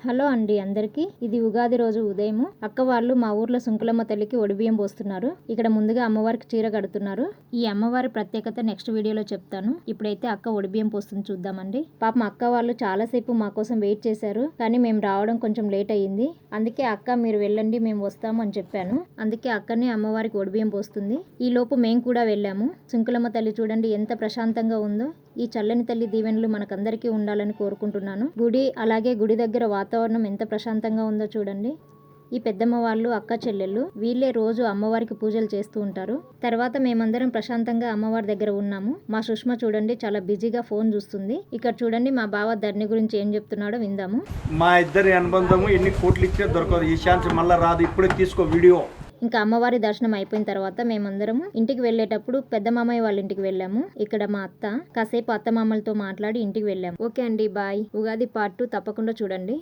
Hello అండి అందరికీ. ఇది ఉగాది రోజు ఉదయం అక్క వాళ్ళు మా ఊర్లో సుంకులమ్మ తల్లికి ఒడిబియ్యం పోస్తున్నారు. ఇక్కడ ముందుగా అమ్మవారికి చీర కడుతున్నారు. ఈ అమ్మవారి ప్రత్యేకత నెక్స్ట్ వీడియోలో చెప్తాను. ఇప్పుడైతే అక్క ఒడిబియ్యం పోస్తుంది చూద్దామండి. పాపం అక్క వాళ్ళు చాలాసేపు మా కోసం వెయిట్ చేశారు, కానీ మేము రావడం కొంచెం లేట్ అయ్యింది. అందుకే అక్క మీరు వెళ్ళండి మేము వస్తాము అని చెప్పాను. అందుకే అక్కనే అమ్మవారికి ఒడిబియ్యం పోస్తుంది. ఈ లోపు మేము కూడా వెళ్ళాము. సుంకులమ్మ తల్లి చూడండి ఎంత ప్రశాంతంగా ఉందో. ఈ చల్లని తల్లి దీవెనలు మనకందరికీ ఉండాలని కోరుకుంటున్నాను. గుడి అలాగే గుడి దగ్గర వాతావరణం ఎంత ప్రశాంతంగా ఉందో చూడండి. ఈ పెద్దమ్మ వాళ్ళు అక్క చెల్లెళ్ళు వీళ్ళే రోజు అమ్మవారికి పూజలు చేస్తూ ఉంటారు. తర్వాత మేమందరం ప్రశాంతంగా అమ్మవారి దగ్గర ఉన్నాము. మా సుష్మ చూడండి చాలా బిజీగా ఫోన్ చూస్తుంది. ఇక్కడ చూడండి మా బావ ధరణి గురించి ఏం చెప్తున్నాడో విందాము. మా ఇద్దరి అనుబంధము ఎన్ని కోట్లు ఇచ్చే దొరకదు. ఈ ఛాన్స్ మళ్ళీ రాదు. ఇప్పుడే తీసుకో వీడియో. ఇంకా అమ్మవారి దర్శనం అయిపోయిన తర్వాత మేమందరము ఇంటికి వెళ్ళేటప్పుడు పెద్ద మామయ్య వాళ్ళ ఇంటికి వెళ్ళాము. ఇక్కడ మా అత్త కాసేపు అత్త మామలతో మాట్లాడి ఇంటికి వెళ్ళాము. ఓకే అండి, బాయ్. ఉగాది పార్ట్ 2 తప్పకుండా చూడండి.